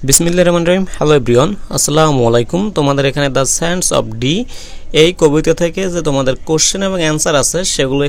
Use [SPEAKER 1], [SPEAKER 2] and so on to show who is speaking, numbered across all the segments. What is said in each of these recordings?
[SPEAKER 1] বিসমিল্লাহির রহমানির রহিম। Hello everyone, আসসালামু আলাইকুম। তোমাদের এখানে দ্য সায়েন্স অফ ডি এই কবিতা থেকে যে তোমাদের কোশ্চেন এবং অ্যান্সার আছে সেগুলো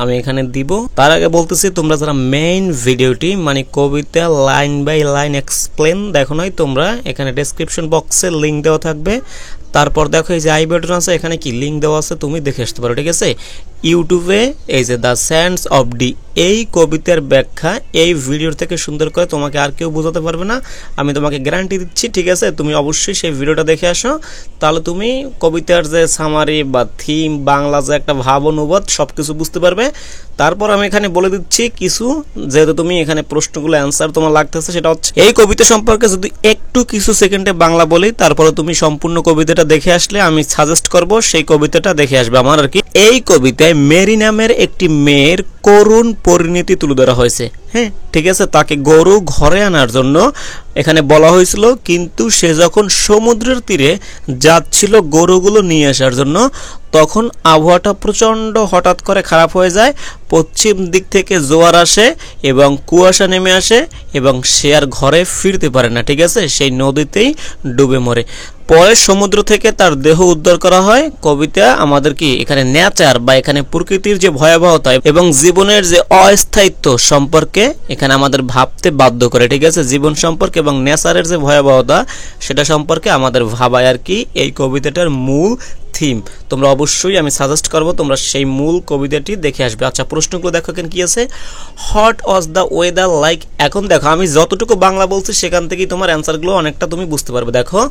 [SPEAKER 1] আমি এখানে দিব। তার আগে বলতেছি, তোমরা যারা মেইন ভিডিওটি মানে কবিতা লাইন বাই লাইন এক্সপ্লেন দেখো নাই, তোমরা এখানে ডেসক্রিপশন বক্সে লিঙ্ক দেওয়া থাকবে। তারপর দেখো এই যে আই বাটন আছে, এখানে কি লিঙ্ক দেওয়া আছে, তুমি দেখে আসতে পারো। ঠিক আছে, ইউটিউবে এই যে দ্য সায়েন্স অফ ডি এই কবিতার ব্যাখ্যা এই ভিডিওর থেকে সুন্দর করে তোমাকে আর কেউ বোঝাতে পারবে না, আমি তোমাকে গ্যারান্টি দিচ্ছি। ঠিক আছে, তুমি অবশ্যই সেই ভিডিওটা দেখে আসো, তাহলে তুমি কবিতার যে সামারি বা থিম, বাংলা যে একটা ভাব অনুবাদ সবকিছু বুঝতে পারবে। তারপর আমি এখানে বলে দিচ্ছি কিছু, যেহেতু তুমি এখানে প্রশ্নগুলো অ্যান্সার তোমার লাগতেছে, সেটা হচ্ছে এই কবিতা সম্পর্কে যদি একটু কিছু সেকেন্ডে বাংলা বলি, তারপরে তুমি সম্পূর্ণ কবিতাটা দেখে আসলে আমি সাজেস্ট করব সেই কবিতাটা দেখে আসবে আমার আর কি। এই কবিতায় মেরি নামের একটি মেয়ের করুণ পরিণতি তুলে ধরা হয়েছে। হ্যাঁ, ঠিক আছে, তাকে গরু ঘরে আনার জন্য এখানে বলা হয়েছিল, কিন্তু সে যখন সমুদ্রের তীরে যাচ্ছিল গরুগুলো নিয়ে আসার জন্য, তখন আবহাওয়াটা প্রচণ্ড হঠাৎ করে খারাপ হয়ে যায়। পশ্চিম দিক থেকে জোয়ার আসে এবং কুয়াশা নেমে আসে এবং সে আর ঘরে ফিরতে পারে না। ঠিক আছে, সেই নদীতেই ডুবে মরে। পরে সমুদ্র থেকে তার দেহ উদ্ধার করা হয়। কবিতা আমাদের কি এখানে নেচার বা এখানে প্রকৃতির যে ভয়াবহতা এবং জীবনের যে অস্থায়িত্ব সম্পর্কে এখানে আমাদের ভাবতে বাধ্য করে। ঠিক আছে, জীবন সম্পর্কে এবং নেচারের যে ভয়াবহতা সেটা সম্পর্কে আমাদের ভাবায় আর কি এই কবিতাটার মূল থিম। তোমরা অবশ্যই আমি সাজেস্ট করবো তোমরা সেই মূল কবিতাটি দেখে আসবে। আচ্ছা, প্রশ্নগুলো দেখো এখানে কি আছে। Hot was the weather like. এখন দেখো আমি যতটুকু বাংলা বলছি সেখান থেকেই তোমার অ্যান্সারগুলো অনেকটা তুমি বুঝতে পারবে। দেখো,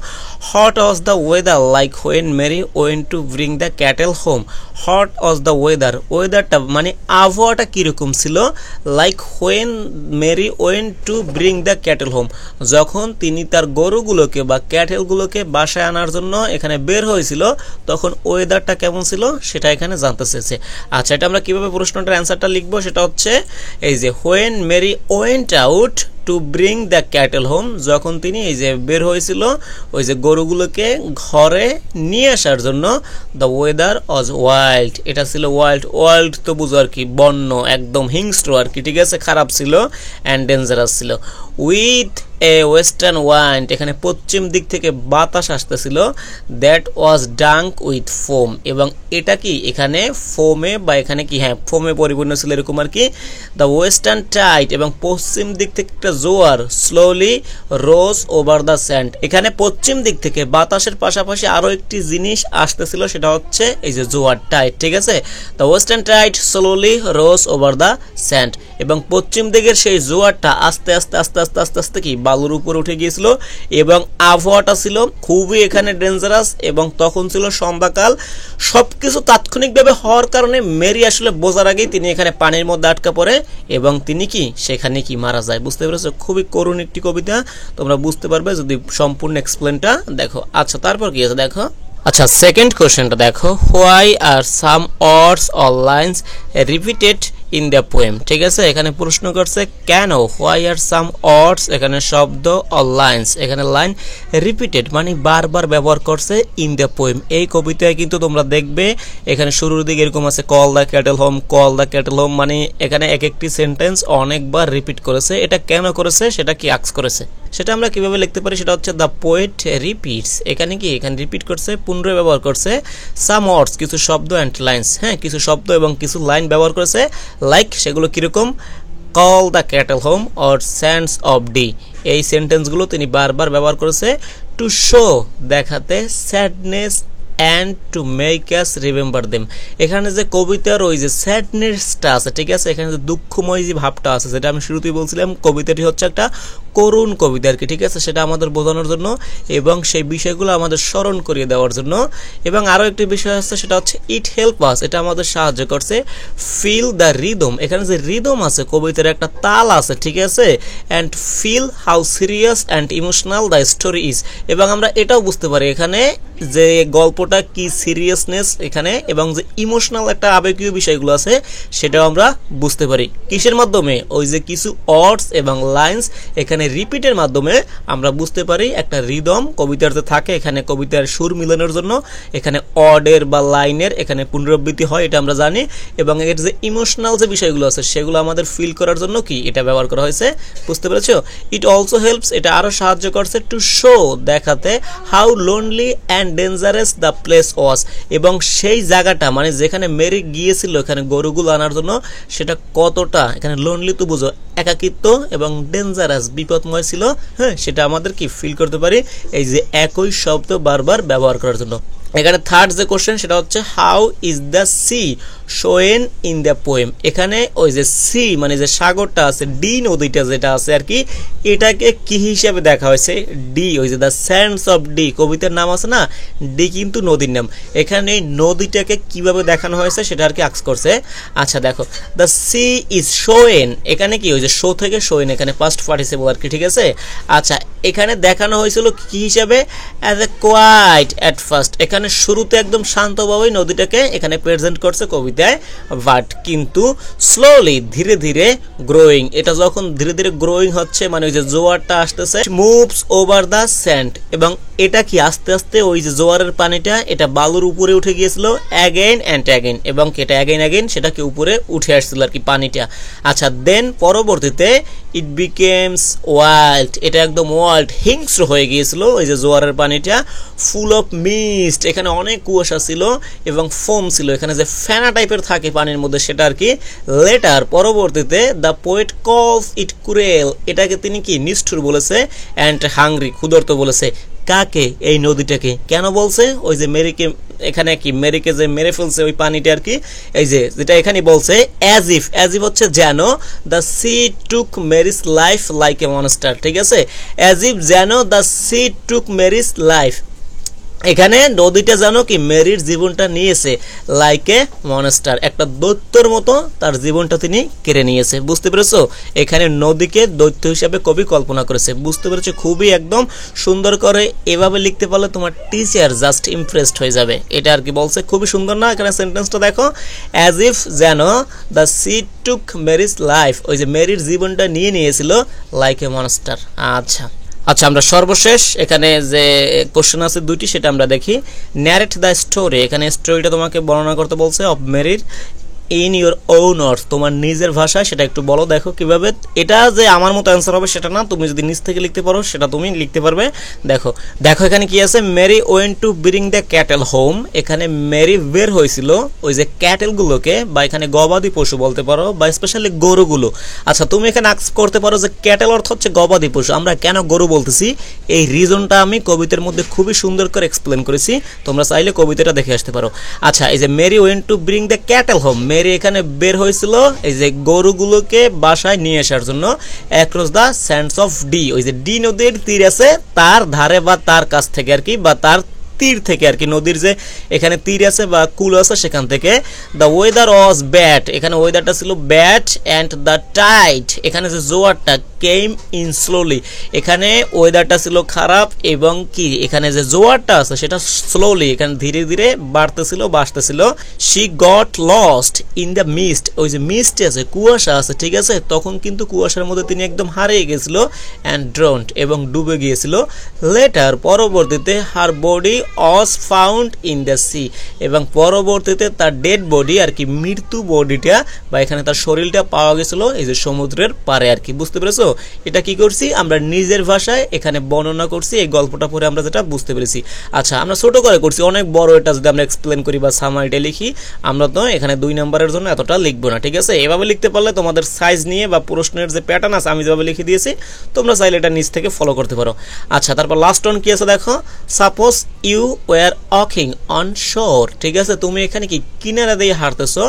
[SPEAKER 1] what was the weather like when Mary went to bring the cattle home. What was the weather, ওয়েদারটা মানে আবহাওয়াটা কীরকম ছিল, like when Mary went to bring the cattle home, যখন তিনি তার গরুগুলোকে বা ক্যাটেলগুলোকে বাসায় আনার জন্য এখানে বের হয়েছিল, তখন ওয়েদারটা কেমন ছিল সেটা এখানে জানতে চেয়েছে। আচ্ছা, এটা আমরা কিভাবে প্রশ্নটার অ্যান্সারটা লিখবো, সেটা হচ্ছে এই যে when Mary went out to bring the cattle home, যখন তিনি এই যে বের হয়েছিল ওই যে গরুগুলোকে ঘরে নিয়ে আসার জন্য, দ্য ওয়েদার ওয়াজ ওয়াইল্ড, এটা ছিল ওয়াইল্ড। ওয়াইল্ড তো বুঝো আর কি, বন্য, একদম হিংস্র আর কি। ঠিক আছে, খারাপ ছিল অ্যান্ড ডেঞ্জারাস ছিল। উইথ এ ওয়েস্টার্ন ওয়াইন্ড, এখানে পশ্চিম দিক থেকে বাতাস আসতেছিল। That was dung with foam, এবং এটা কি এখানে ফোমে বা এখানে কি, হ্যাঁ ফোমে পরিপূর্ণ ছিল এরকম আর কি। দ্য ওয়েস্টার্ন টাইড, এবং পশ্চিম দিক থেকে একটা জোয়ার slowly rose over the sand, এখানে পশ্চিম দিক থেকে বাতাসের পাশাপাশি আরো একটি জিনিস আসতেছিল, সেটা হচ্ছে এই যে জোয়ার টাইড। ঠিক আছে, the western tide slowly rose over the sand, এবং পশ্চিম দিকের সেই জোয়ারটা আস্তে আস্তে আস্তে আস্তে আস্তে আস্তে কি বালুর উপরে উঠে গিয়েছিল, এবং আবহাওয়াটা ছিল খুবই এখানে ডেঞ্জারাস, এবং তখন ছিল সন্ধ্যাকাল। সবকিছু তাৎক্ষণিকভাবে হওয়ার কারণে মেরি আসলে বোঝার আগেই তিনি এখানে পানির মধ্যে আটকা পড়ে এবং তিনি কি সেখানে কি মারা যায়। বুঝতে পেরেছো, খুবই করুণ একটি কবিতা, তোমরা বুঝতে পারবে যদি সম্পূর্ণ এক্সপ্লেনটা দেখো। আচ্ছা, তারপর কি আছে দেখো। আচ্ছা, সেকেন্ড কোশ্চেনটা দেখো, why are some words or lines repeated in the poem. ঠিক আছে, এখানে প্রশ্ন করছে কেন, হোয়াই আর সাম ওয়ার্ডস, এখানে শব্দ, অর লাইন্স, এখানে লাইন রিপিটেড মানে বারবার ব্যবহার করছে ইন দ্য পোয়েম। এই কবিতায় কিন্তু তোমরা দেখবে এখানে শুরুর দিকে এরকম আছে, call the cattle home, call the cattle home, মানে এখানে এক একটি সেন্টেন্স অনেকবার রিপিট করেছে। এটা কেন করেছে, সেটা কি আক্স করেছে, সেটা আমরা কিভাবে লিখতে পারি, সেটা হচ্ছে দ্য পোয়েট রিপিটস, এখানে কি এখানে রিপিট করছে, পুনরায় ব্যবহার করছে সাম ওয়ার্ডস, কিছু শব্দ, অ্যান্ড লাইন্স, হ্যাঁ কিছু শব্দ এবং কিছু লাইন ব্যবহার করেছে। লাইক, সেগুলো কিরকম, call the cattle home or sands of D, এই সেন্টেন্সগুলো তিনি বারবার ব্যবহার করেছে। টু শো, দেখাতে, sadness and to make us remember them, এখানে যে কবিতার ওই যে স্যাডনেসটা আছে, ঠিক আছে, এখানে যে দুঃখময় যে ভাবটা আছে, যেটা আমি শুরুতেই বলছিলাম, কবিতাটি হচ্ছে একটা করুণ কবিতা আর কি। ঠিক আছে, সেটা আমাদের বোঝানোর জন্য এবং সেই বিষয়গুলো আমাদের স্মরণ করিয়ে দেওয়ার জন্য। এবং আরও একটি বিষয় আছে, সেটা হচ্ছে ইট হেল্প আস, এটা আমাদের সাহায্য করছে ফিল দ্য রিদম, এখানে যে রিদম আছে কবিতার একটা তাল আছে। ঠিক আছে, and feel how serious and emotional the story is, এবং আমরা এটাও বুঝতে পারি এখানে যে গল্পটা কি সিরিয়াসনেস এখানে এবং যে ইমোশনাল একটা আবেগীয় বিষয়গুলো আছে সেটাও আমরা বুঝতে পারি কিসের মাধ্যমে ওই যে কিছু ওয়ার্ডস এবং লাইন্স এখানে রিপিটের মাধ্যমে আমরা বুঝতে পারি একটা রিদম কবিতার যে থাকে এখানে কবিতার সুর মিলানোর জন্য এখানে ওয়ার্ডের বা লাইনের এখানে পুনরাবৃত্তি হয় এটা আমরা জানি এবং এর যে ইমোশনাল যে বিষয়গুলো আছে সেগুলো আমাদের ফিল করার জন্য কি এটা ব্যবহার করা হয়েছে বুঝতে পেরেছো ইট অলসো হেল্পস এটা আরো সাহায্য করছে টু শো দেখাতে how lonely and dangerous the place was এবং সেই জায়গাটা মানে যেখানে মেরি গিয়েছিল এখানে গরুগুলো আনার জন্য সেটা কতটা এখানে লোনলি তো বুঝো একাকিত্ব এবং ডেঞ্জারাস বিপদময় ছিল হ্যাঁ সেটা আমাদের কি ফিল করতে পারি এই যে একই শব্দ বারবার ব্যবহার করার জন্য এখানে থার্ড যে কোশ্চেন সেটা হচ্ছে how is the sea shown in the poem এখানে ওই যে সি মানে যে সাগরটা আছে ডি নদীটা যেটা আছে আর কি এটাকে কি হিসাবে দেখা হয়েছে ডি ওই যে দ্য স্যান্ডস অফ ডি কবিতার নাম আছে না ডি কিন্তু নদীর নাম এখানে নদীটাকে কিভাবে দেখানো হয়েছে সেটা আর কি আক্স করছে আচ্ছা দেখো দ্য সি ইজ শোয়েন এখানে কি ওই যে শো থেকে শোয়েন এখানে পাস্ট পার্টিসিপল আর কি ঠিক আছে আচ্ছা এখানে দেখানো হয়েছিল কি হিসাবে as a quiet at first এখানে শুরুতে একদম শান্তভাবেই নদীটাকে এখানে প্রেজেন্ট করছে কবিতায় বাট কিন্তু স্লোলি ধীরে ধীরে গ্রোয়িং এটা যখন ধীরে ধীরে গ্রোয়িং হচ্ছে মানে ওই যে জোয়ারটা আসতেছে মুভস ওভার দ্য স্যান্ড এবং এটা কি আস্তে আস্তে ওই যে জোয়ারের পানিটা এটা বালুর উপরে উঠে গিয়েছিল অ্যাগেইন অ্যান্ড অ্যাগেইন এবং এটা অ্যাগেইন সেটা কি উপরে উঠে আসছিল আর কি পানিটা আচ্ছা দেন পরবর্তীতে ইট বিকেমস ওয়াইল্ড এটা একদম ওয়াইল্ড হিংস্র হয়ে গিয়েছিল ওই যে জোয়ারের পানিটা ফুল অফ মিস্ট এখানে অনেক কুয়াশা ছিল এবং ফোম ছিল এখানে যে ফেনা টাইপের থাকে পানির মধ্যে সেটা আর কি লেটার পরবর্তীতে দ্য পোয়েট কলস ইট ক্রুয়েল এটাকে তিনি কি নিষ্ঠুর বলেছে অ্যান্ড হাংরি ক্ষুধার্ত বলেছে কাকে এই নদীটাকে কেন বলছে ওই যে মেরিকে এখানে কি মেরিকে যে মেরে ফেলছে ওই পানিটা আর কি এই যে যেটা এখানে বলছে অ্যাজ ইফ হচ্ছে যেন the sea took Mary's life like a monster ঠিক আছে অ্যাজ ইফ যেন the sea took Mary's life এখানে নদীটা জানো কি মেরির জীবনটা নিয়েছে লাইক এ মনস্টার একটা দৈত্যর মতো তার জীবনটা তিনি কেড়ে নিয়েছে বুঝতে পেরেছো এখানে নদীকে দৈত্য হিসাবে কবি কল্পনা করেছে বুঝতে পেরেছো খুবই একদম সুন্দর করে এভাবে লিখতে পারলে তোমার টিচার জাস্ট ইমপ্রেসড হয়ে যাবে এটা আর কি বলছে খুবই সুন্দর না এখানে সেন্টেন্সটা দেখো অ্যাজ ইফ যেন the sea took Mary's life ওই যে মেরির জীবনটা নিয়ে নিয়েছিল লাইক এ মনস্টার আচ্ছা আমরা সর্বশেষ এখানে যে কোশ্চেন আছে দুইটি সেটা আমরা দেখি ন্যারেট দ্য স্টোরি এখানে স্টোরিটা তোমাকে বর্ণনা করতে বলছে অফ মেরির ইন ইউর ওন ওয়ার্ডস তোমার নিজের ভাষায় সেটা একটু বলো দেখো কিভাবে এটা যে আমার মতো অ্যান্সার হবে সেটা না তুমি যদি নিজ থেকে লিখতে পারো সেটা তুমি লিখতে পারবে দেখো এখানে কি আছে Mary went to bring the cattle home এখানে মেরি বের হয়েছিল ওই যে ক্যাটেলগুলোকে বা এখানে গবাদি পশু বলতে পারো বা স্পেশালি গরুগুলো আচ্ছা তুমি এখানে আস্ক করতে পারো যে ক্যাটেল অর্থ হচ্ছে গবাদি পশু আমরা কেন গরু বলতেছি এই রিজনটা আমি কবিতার মধ্যে খুবই সুন্দর করে এক্সপ্লেন করেছি তোমরা চাইলে কবিতাটা দেখে আসতে পারো আচ্ছা এই যে Mary went to bring the cattle home Mary এখানে বের হয়েছিল এই যে গরুগুলোকে বাসায় নিয়ে আসার জন্য across the sands of D ওই যে ডি নদীর তীর আছে তার ধারে বা তার কাছ থেকে আর কি বা তার তীর থেকে আর কি নদীর যে এখানে তীর আছে বা কুল আছে সেখান থেকে দ্য ওয়েদার ওয়াজ ব্যাড এখানে ওয়েদারটা ছিল ব্যাড অ্যান্ড দ্য টাইড এখানে যে জোয়ারটা কেম ইন স্লোলি এখানে ওয়েদারটা ছিল খারাপ এবং কি এখানে যে জোয়ারটা আছে সেটা স্লোলি এখানে ধীরে ধীরে বাড়তেছিল she got lost in the mist ওই যে মিস্ট আছে কুয়াশা আছে ঠিক আছে তখন কিন্তু কুয়াশার মধ্যে তিনি একদম হারিয়ে গেছিল অ্যান্ড ড্রোন্ড এবং ডুবে গিয়েছিল লেটার পরবর্তীতে হার body was found in the sea এবং পরবর্তীতে তার ডেড বডি আর কি মৃত্যু বডিটা বা এখানে তার শরীরটা পাওয়া গেছিল এই যে সমুদ্রের পারে আর কি বুঝতে পেরেছো এটা কি করছি আমরা নিজের ভাষায় এখানে বর্ণনা করছি এই গল্পটা পড়ে আমরা যেটা বুঝতে পেরেছি আচ্ছা আমরা ছোট করে করছি অনেক বড় এটা যদি আমরা এক্সপ্লেন করি বা সামারিটা লিখি আমরা তো এখানে 2 নম্বরের জন্য এতটা লিখবো না ঠিক আছে এভাবে লিখতে পারলে তোমাদের সাইজ নিয়ে বা প্রশ্নের যে প্যাটার্ন আছে আমি যেভাবে লিখে দিয়েছি তোমরা চাইলে এটা নিচ থেকে ফলো করতে পারো আচ্ছা তারপর লাস্ট ওয়ান কি আছে দেখো suppose you were walking on shore ঠিক আছে তুমি এখানে কি কিনারা দিয়ে হাঁটতেছো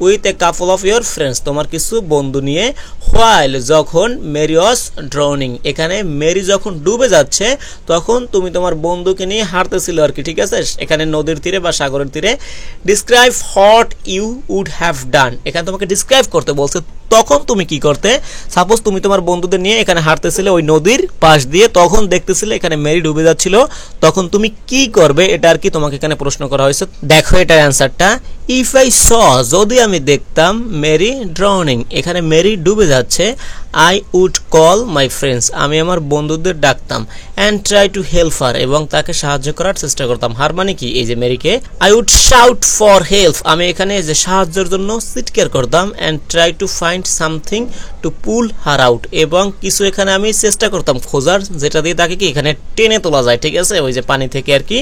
[SPEAKER 1] with a couple of your friends তোমার কিছু বন্ধু নিয়ে হোয়াইল যখন মেরি ওয়াজ ড্রাউনিং এখানে মেরি যখন ডুবে যাচ্ছে তখন তুমি তোমার বন্ধুকে নিয়ে হাঁটতেছিল আর কি ঠিক আছে এখানে নদীর তীরে বা সাগরের তীরে describe what you would have done এখানে তোমাকে ডিসক্রাইব করতে বলছে তখন তুমি কি করতে? সাপোজ তুমি তোমার বন্ধুদের নিয়ে এখানে হাঁটতেছিলে ওই নদীর পাশ দিয়ে, তখন দেখতেছিলে এখানে মেরি ডুবে যাচ্ছিল, তখন তুমি কি করবে? এটা আর কি তোমাকে এখানে প্রশ্ন করা হয়েছে। দেখো এটার অ্যান্সারটা, ইফ আই স, যদি আমি দেখতাম মেরি ড্রাউনিং, এখানে মেরি ডুবে যাচ্ছে, I would call my friends, আমি আমার বন্ধুদের ডাকতাম, and try to help her, এবং তাকে সাহায্য করার চেষ্টা করতাম। হার মানে কি? এই যে মেরিকে। I would shout for help, আমি এখানে যে সাহায্যের জন্য চিৎকার করতাম, and try to find something to pull her out, এবং কিছু এখানে আমি চেষ্টা করতাম খোঁজার, যেটা দিয়ে তাকে কি এখানে টেনে তোলা যায়, ঠিক আছে, ওই যে পানি থেকে আর কি।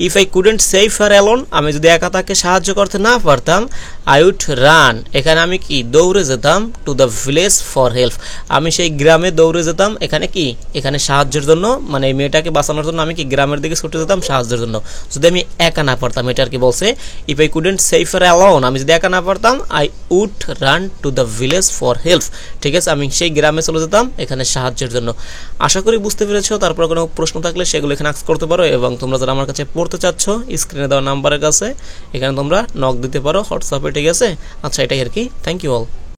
[SPEAKER 1] If I couldn't save her alone, আমি যদি একা তাকে সাহায্য করতে না পারতাম, আই উড রান, এখানে আমি কি দৌড়ে যেতাম, two the village for help, আমি সেই গ্রামে দৌড়ে যেতাম, এখানে কি এখানে সাহায্যের জন্য, মানে এই মেয়েটাকে বাঁচানোর জন্য আমি কি গ্রামের দিকে ছুটে যেতাম সাহায্যের জন্য, যদি আমি একা না পারতাম। এটা আর কি বলছে, if I couldn't save her alone, আমি যদি একা না পারতাম, I would run to the village for help, ঠিক আছে, আমি সেই গ্রামে চলে যেতাম এখানে সাহায্যের জন্য। আশা করি বুঝতে পেরেছো। তারপর কোনো প্রশ্ন থাকলে সেগুলো এখানে আস্ক করতে পারো, এবং তোমরা যারা আমার কাছে পড়তে চাচ্ছ স্ক্রিনে দেওয়া নাম্বারের কাছে এখানে তোমরা নক দিতে পারো হোয়াটসঅ্যাপে, ঠিক আছে। আচ্ছা, এটাই আর কি। Thank you all.